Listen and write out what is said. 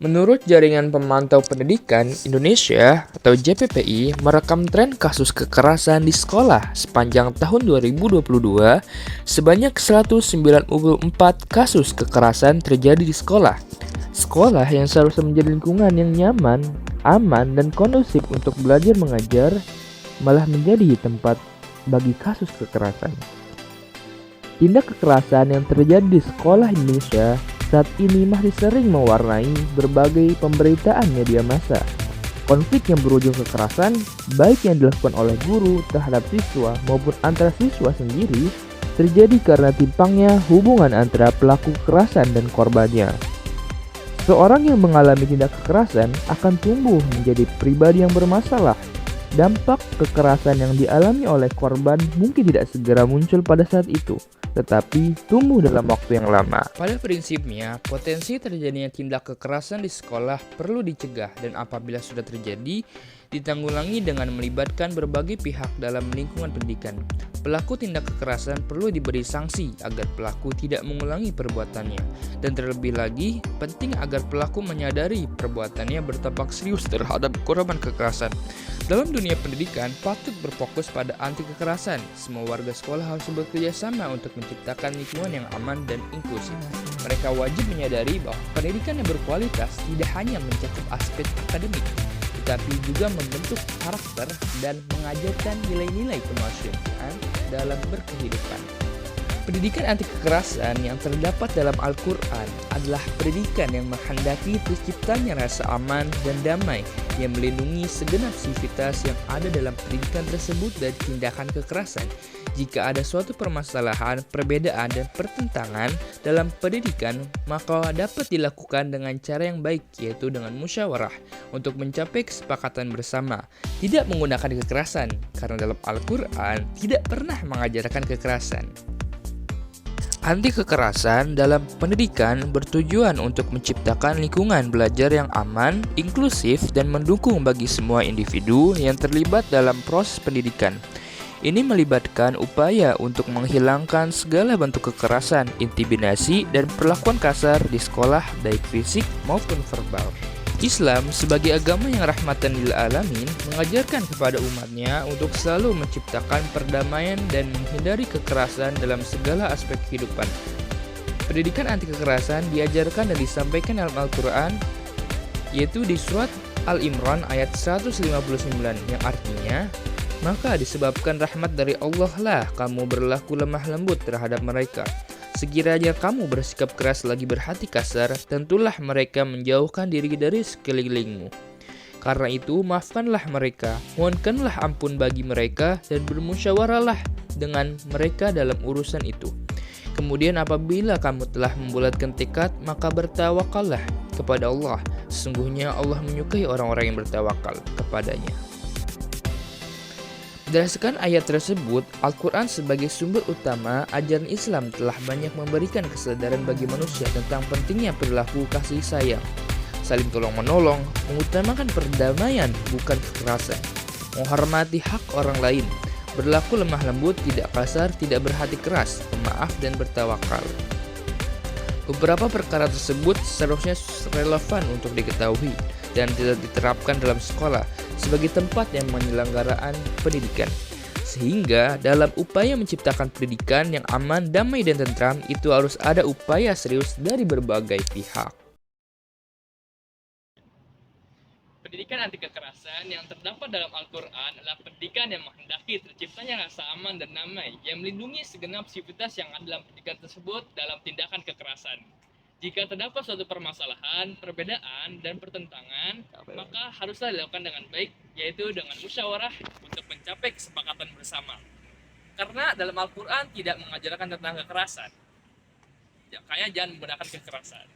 Menurut Jaringan Pemantau Pendidikan Indonesia atau JPPI, merekam tren kasus kekerasan di sekolah sepanjang tahun 2022, sebanyak 194 kasus kekerasan terjadi di sekolah. Sekolah yang seharusnya menjadi lingkungan yang nyaman, aman, dan kondusif untuk belajar mengajar, malah menjadi tempat bagi kasus kekerasan. Tindak kekerasan yang terjadi di sekolah Indonesia saat ini masih sering mewarnai berbagai pemberitaan media massa. Konflik yang berujung kekerasan, baik yang dilakukan oleh guru terhadap siswa maupun antara siswa sendiri, terjadi karena timpangnya hubungan antara pelaku kekerasan dan korbannya. Seorang yang mengalami tindak kekerasan akan tumbuh menjadi pribadi yang bermasalah. Dampak kekerasan yang dialami oleh korban mungkin tidak segera muncul pada saat itu, tetapi tumbuh dalam waktu yang lama. Pada prinsipnya, potensi terjadinya tindak kekerasan di sekolah perlu dicegah dan apabila sudah terjadi, ditanggulangi dengan melibatkan berbagai pihak dalam lingkungan pendidikan. Pelaku tindak kekerasan perlu diberi sanksi agar pelaku tidak mengulangi perbuatannya. Dan terlebih lagi, penting agar pelaku menyadari perbuatannya berdampak serius terhadap korban kekerasan. Dalam dunia pendidikan, patut berfokus pada anti kekerasan. Semua warga sekolah harus bekerja sama untuk menciptakan lingkungan yang aman dan inklusif. Mereka wajib menyadari bahwa pendidikan yang berkualitas tidak hanya mencakup aspek akademik, tetapi juga membentuk karakter dan mengajarkan nilai-nilai kemanusiaan dalam berkehidupan. Pendidikan anti kekerasan yang terdapat dalam Al-Quran adalah pendidikan yang menghendaki terciptanya rasa aman dan damai yang melindungi segenap sivitas yang ada dalam pendidikan tersebut dari tindakan kekerasan. Jika ada suatu permasalahan, perbedaan, dan pertentangan dalam pendidikan, maka dapat dilakukan dengan cara yang baik, yaitu dengan musyawarah, untuk mencapai kesepakatan bersama. Tidak menggunakan kekerasan, karena dalam Al-Quran tidak pernah mengajarkan kekerasan. Anti kekerasan dalam pendidikan bertujuan untuk menciptakan lingkungan belajar yang aman, inklusif, dan mendukung bagi semua individu yang terlibat dalam proses pendidikan. Ini melibatkan upaya untuk menghilangkan segala bentuk kekerasan, intimidasi, dan perlakuan kasar di sekolah baik fisik maupun verbal. Islam sebagai agama yang rahmatan lil alamin mengajarkan kepada umatnya untuk selalu menciptakan perdamaian dan menghindari kekerasan dalam segala aspek kehidupan. Pendidikan anti kekerasan diajarkan dan disampaikan dalam Al-Quran, yaitu di surat Al-Imran ayat 159 yang artinya, maka disebabkan rahmat dari Allah lah kamu berlaku lemah lembut terhadap mereka. Sekiranya kamu bersikap keras lagi berhati kasar, tentulah mereka menjauhkan diri dari sekelilingmu. Karena itu, maafkanlah mereka, mohonkanlah ampun bagi mereka, dan bermusyawarahlah dengan mereka dalam urusan itu. Kemudian apabila kamu telah membulatkan tekad, maka bertawakallah kepada Allah. Sesungguhnya Allah menyukai orang-orang yang bertawakal kepadanya. Berdasarkan ayat tersebut, Al-Quran sebagai sumber utama ajaran Islam telah banyak memberikan kesadaran bagi manusia tentang pentingnya perilaku kasih sayang, saling tolong-menolong, mengutamakan perdamaian bukan kekerasan, menghormati hak orang lain, berlaku lemah lembut, tidak kasar, tidak berhati keras, pemaaf, dan bertawakal. Beberapa perkara tersebut seharusnya relevan untuk diketahui dan tidak diterapkan dalam sekolah sebagai tempat yang penyelenggaraan pendidikan. Sehingga dalam upaya menciptakan pendidikan yang aman, damai, dan tentram, itu harus ada upaya serius dari berbagai pihak. Pendidikan anti kekerasan yang terdapat dalam Al-Quran adalah pendidikan yang menghendaki terciptanya rasa aman dan damai yang melindungi segenap sivitas yang ada dalam pendidikan tersebut dalam tindakan kekerasan. Jika terdapat suatu permasalahan, perbedaan, dan pertentangan, maka haruslah dilakukan dengan baik, yaitu dengan musyawarah untuk mencapai kesepakatan bersama. Karena dalam Al-Quran tidak mengajarkan tentang kekerasan. Makanya jangan menggunakan kekerasan.